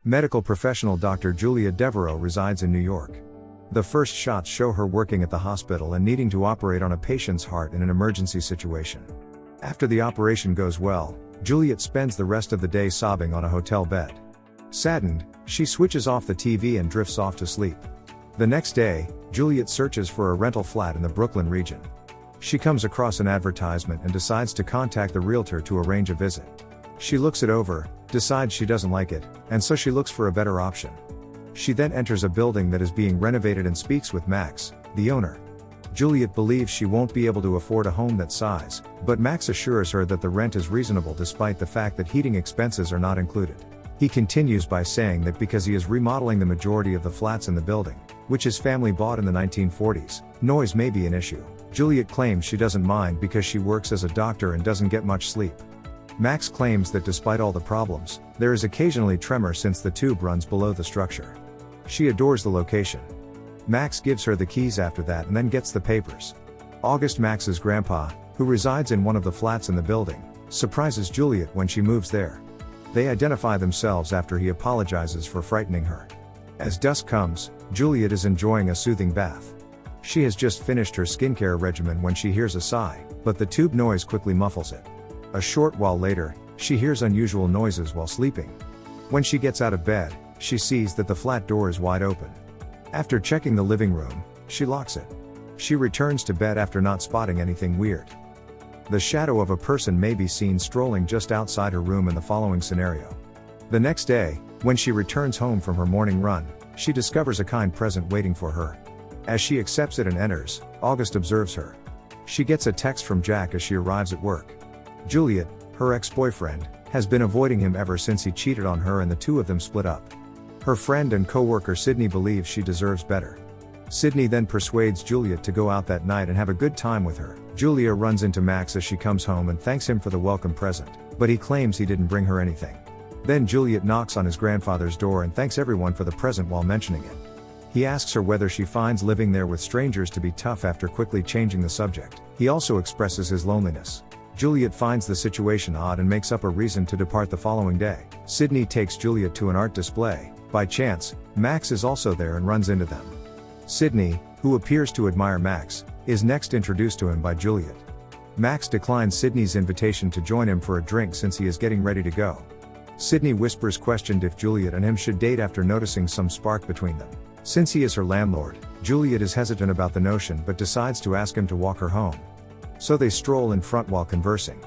Medical professional Dr. Julia Devereaux resides in New York. The first shots show her working at the hospital and needing to operate on a patient's heart in an emergency situation. After the operation goes well, Juliet spends the rest of the day sobbing on a hotel bed. Saddened, she switches off the TV and drifts off to sleep. The next day, Juliet searches for a rental flat in the Brooklyn region. She comes across an advertisement and decides to contact the realtor to arrange a visit. She looks it over, decides she doesn't like it, and so she looks for a better option. She then enters a building that is being renovated and speaks with Max, the owner. Juliet believes she won't be able to afford a home that size, but Max assures her that the rent is reasonable despite the fact that heating expenses are not included. He continues by saying that because he is remodeling the majority of the flats in the building, which his family bought in the 1940s, noise may be an issue. Juliet claims she doesn't mind because she works as a doctor and doesn't get much sleep. Max claims that despite all the problems, there is occasionally tremor since the tube runs below the structure. She adores the location. Max gives her the keys after that and then gets the papers. August, Max's grandpa, who resides in one of the flats in the building, surprises Juliet when she moves there. They identify themselves after he apologizes for frightening her. As dusk comes, Juliet is enjoying a soothing bath. She has just finished her skincare regimen when she hears a sigh, but the tube noise quickly muffles it. A short while later, she hears unusual noises while sleeping. When she gets out of bed, she sees that the flat door is wide open. After checking the living room, she locks it. She returns to bed after not spotting anything weird. The shadow of a person may be seen strolling just outside her room in the following scenario. The next day, when she returns home from her morning run, she discovers a kind present waiting for her. As she accepts it and enters, August observes her. She gets a text from Jack as she arrives at work. Juliet, her ex-boyfriend, has been avoiding him ever since he cheated on her and the two of them split up. Her friend and co-worker Sydney believes she deserves better. Sydney then persuades Juliet to go out that night and have a good time with her. Julia runs into Max as she comes home and thanks him for the welcome present, but he claims he didn't bring her anything. Then Juliet knocks on his grandfather's door and thanks everyone for the present while mentioning it. He asks her whether she finds living there with strangers to be tough after quickly changing the subject. He also expresses his loneliness. Juliet finds the situation odd and makes up a reason to depart the following day. Sydney takes Juliet to an art display. By chance, Max is also there and runs into them. Sydney, who appears to admire Max, is next introduced to him by Juliet. Max declines Sydney's invitation to join him for a drink since he is getting ready to go. Sydney whispers questioned if Juliet and him should date after noticing some spark between them. Since he is her landlord, Juliet is hesitant about the notion but decides to ask him to walk her home. So they stroll in front while conversing.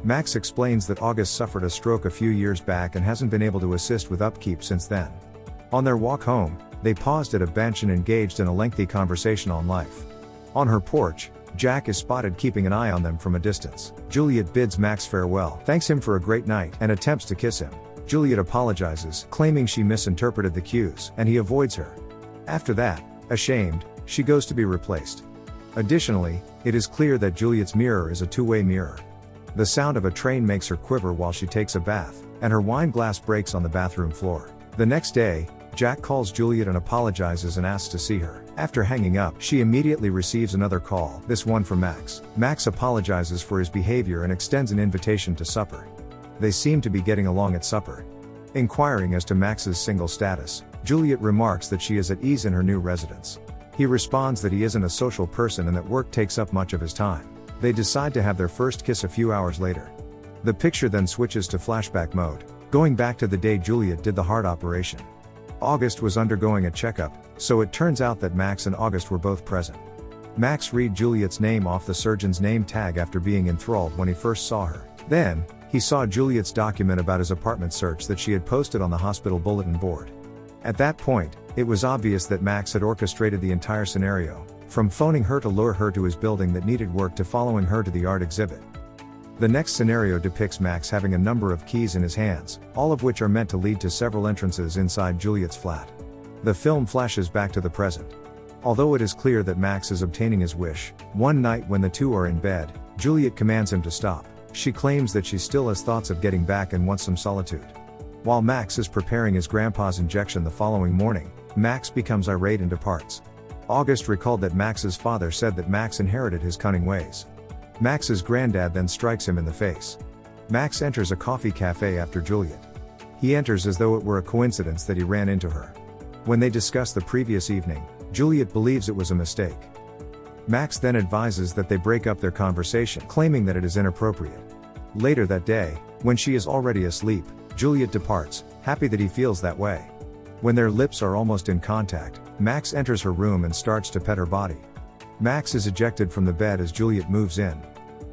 Max explains that August suffered a stroke a few years back and hasn't been able to assist with upkeep since then. On their walk home, they paused at a bench and engaged in a lengthy conversation on life. On her porch, Jack is spotted keeping an eye on them from a distance. Juliet bids Max farewell, thanks him for a great night, and attempts to kiss him. Juliet apologizes, claiming she misinterpreted the cues, and he avoids her. After that, ashamed, she goes to be replaced. Additionally, it is clear that Juliet's mirror is a two-way mirror. The sound of a train makes her quiver while she takes a bath, and her wine glass breaks on the bathroom floor. The next day, Jack calls Juliet and apologizes and asks to see her. After hanging up, she immediately receives another call, this one from Max. Max apologizes for his behavior and extends an invitation to supper. They seem to be getting along at supper. Inquiring as to Max's single status, Juliet remarks that she is at ease in her new residence. He responds that he isn't a social person and that work takes up much of his time. They decide to have their first kiss a few hours later. The picture then switches to flashback mode, going back to the day Juliet did the heart operation. August was undergoing a checkup, so it turns out that Max and August were both present. Max read Juliet's name off the surgeon's name tag after being enthralled when he first saw her. Then, he saw Juliet's document about his apartment search that she had posted on the hospital bulletin board. At that point, it was obvious that Max had orchestrated the entire scenario, from phoning her to lure her to his building that needed work to following her to the art exhibit. The next scenario depicts Max having a number of keys in his hands, all of which are meant to lead to several entrances inside Juliet's flat. The film flashes back to the present. Although it is clear that Max is obtaining his wish, one night when the two are in bed, Juliet commands him to stop. She claims that she still has thoughts of getting back and wants some solitude. While Max is preparing his grandpa's injection the following morning, Max becomes irate and departs. August recalled that Max's father said that Max inherited his cunning ways. Max's granddad then strikes him in the face. Max enters a coffee cafe after Juliet. He enters as though it were a coincidence that he ran into her. When they discuss the previous evening, Juliet believes it was a mistake. Max then advises that they break up their conversation, claiming that it is inappropriate. Later that day, when she is already asleep, Juliet departs, happy that he feels that way. When their lips are almost in contact, Max enters her room and starts to pet her body. Max is ejected from the bed as Juliet moves in.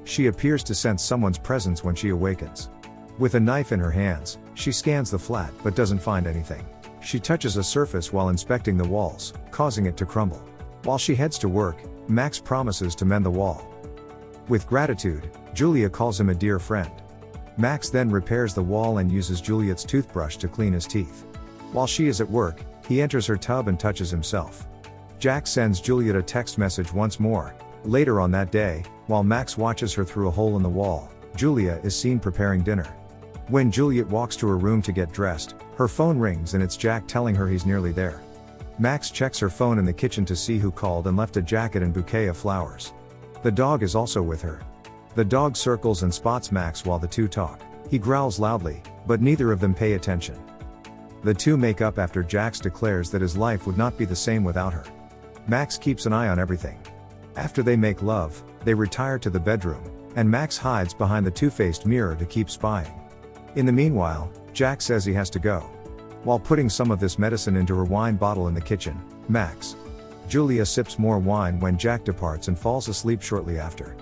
She appears to sense someone's presence when she awakens. With a knife in her hands, she scans the flat but doesn't find anything. She touches a surface while inspecting the walls, causing it to crumble. While she heads to work, Max promises to mend the wall. With gratitude, Julia calls him a dear friend. Max then repairs the wall and uses Juliet's toothbrush to clean his teeth. While she is at work, he enters her tub and touches himself. Jack sends Juliet a text message once more. Later on that day, while Max watches her through a hole in the wall, Julia is seen preparing dinner. When Juliet walks to her room to get dressed, her phone rings and it's Jack telling her he's nearly there. Max checks her phone in the kitchen to see who called and left a jacket and bouquet of flowers. The dog is also with her. The dog circles and spots Max while the two talk. He growls loudly, but neither of them pay attention. The two make up after Jax declares that his life would not be the same without her. Max keeps an eye on everything. After they make love, they retire to the bedroom, and Max hides behind the two-faced mirror to keep spying. In the meanwhile, Jack says he has to go. While putting some of this medicine into her wine bottle in the kitchen, Julia sips more wine when Jack departs and falls asleep shortly after.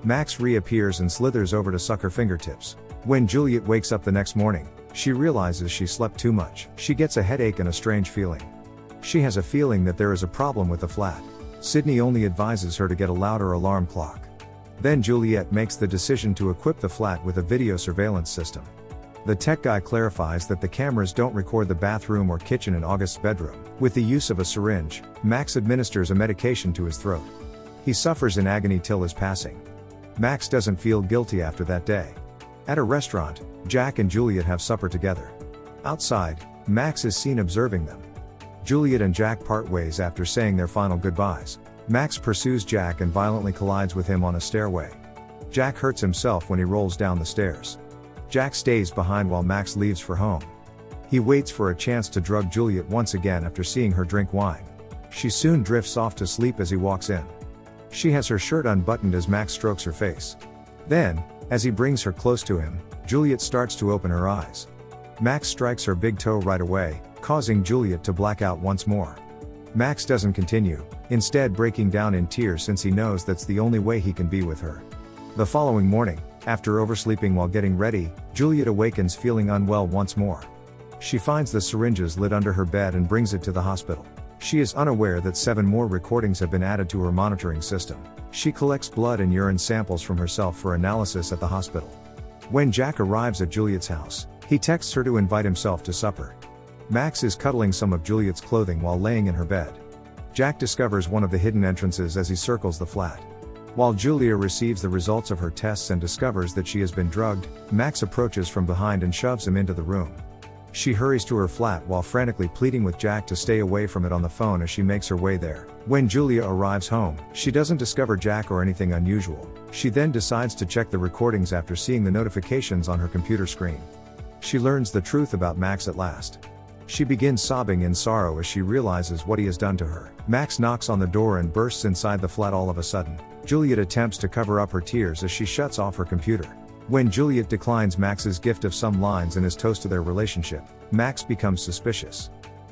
Max reappears and slithers over to suck her fingertips. When Juliet wakes up the next morning, she realizes she slept too much. She gets a headache and a strange feeling. She has a feeling that there is a problem with the flat. Sydney only advises her to get a louder alarm clock. Then Juliet makes the decision to equip the flat with a video surveillance system. The tech guy clarifies that the cameras don't record the bathroom or kitchen in August's bedroom. With the use of a syringe, Max administers a medication to his throat. He suffers in agony till his passing. Max doesn't feel guilty after that day. At a restaurant, Jack and Juliet have supper together. Outside, Max is seen observing them. Juliet and Jack part ways after saying their final goodbyes. Max pursues Jack and violently collides with him on a stairway. Jack hurts himself when he rolls down the stairs. Jack stays behind while Max leaves for home. He waits for a chance to drug Juliet once again after seeing her drink wine. She soon drifts off to sleep as he walks in. She has her shirt unbuttoned as Max strokes her face. Then, as he brings her close to him, Juliet starts to open her eyes. Max strikes her big toe right away, causing Juliet to black out once more. Max doesn't continue, instead breaking down in tears since he knows that's the only way he can be with her. The following morning, after oversleeping while getting ready, Juliet awakens feeling unwell once more. She finds the syringes lit under her bed and brings it to the hospital. She is unaware that 7 more recordings have been added to her monitoring system. She collects blood and urine samples from herself for analysis at the hospital. When Jack arrives at Juliet's house, he texts her to invite himself to supper. Max is cuddling some of Juliet's clothing while laying in her bed. Jack discovers one of the hidden entrances as he circles the flat. While Julia receives the results of her tests and discovers that she has been drugged, Max approaches from behind and shoves him into the room. She hurries to her flat while frantically pleading with Jack to stay away from it on the phone as she makes her way there. When Julia arrives home, she doesn't discover Jack or anything unusual. She then decides to check the recordings after seeing the notifications on her computer screen. She learns the truth about Max at last. She begins sobbing in sorrow as she realizes what he has done to her. Max knocks on the door and bursts inside the flat all of a sudden. Juliet attempts to cover up her tears as she shuts off her computer. When Juliet declines Max's gift of some lines in his toast to their relationship, Max becomes suspicious.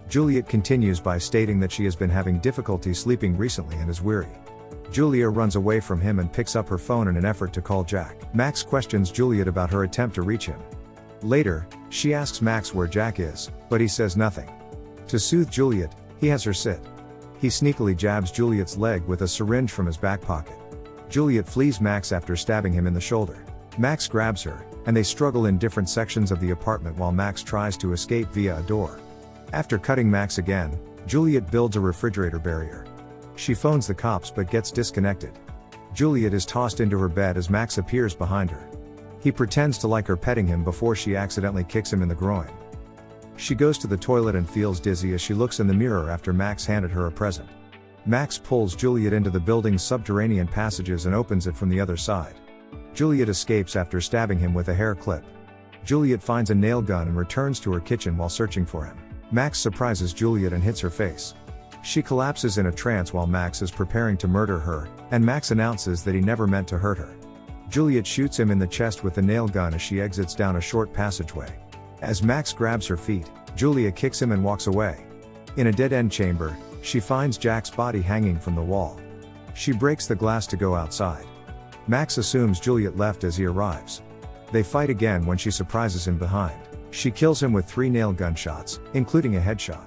Juliet continues by stating that she has been having difficulty sleeping recently and is weary. Julia runs away from him and picks up her phone in an effort to call Jack. Max questions Juliet about her attempt to reach him. Later, she asks Max where Jack is, but he says nothing. To soothe Juliet, he has her sit. He sneakily jabs Juliet's leg with a syringe from his back pocket. Juliet flees Max after stabbing him in the shoulder. Max grabs her, and they struggle in different sections of the apartment while Max tries to escape via a door. After cutting Max again, Juliet builds a refrigerator barrier. She phones the cops but gets disconnected. Juliet is tossed into her bed as Max appears behind her. He pretends to like her petting him before she accidentally kicks him in the groin. She goes to the toilet and feels dizzy as she looks in the mirror after Max handed her a present. Max pulls Juliet into the building's subterranean passages and opens it from the other side. Juliet escapes after stabbing him with a hair clip. Juliet finds a nail gun and returns to her kitchen while searching for him. Max surprises Juliet and hits her face. She collapses in a trance while Max is preparing to murder her, and Max announces that he never meant to hurt her. Juliet shoots him in the chest with the nail gun as she exits down a short passageway. As Max grabs her feet, Julia kicks him and walks away. In a dead-end chamber, she finds Jack's body hanging from the wall. She breaks the glass to go outside. Max assumes Juliet left as he arrives. They fight again when she surprises him behind. She kills him with 3 nail gun shots, including a headshot.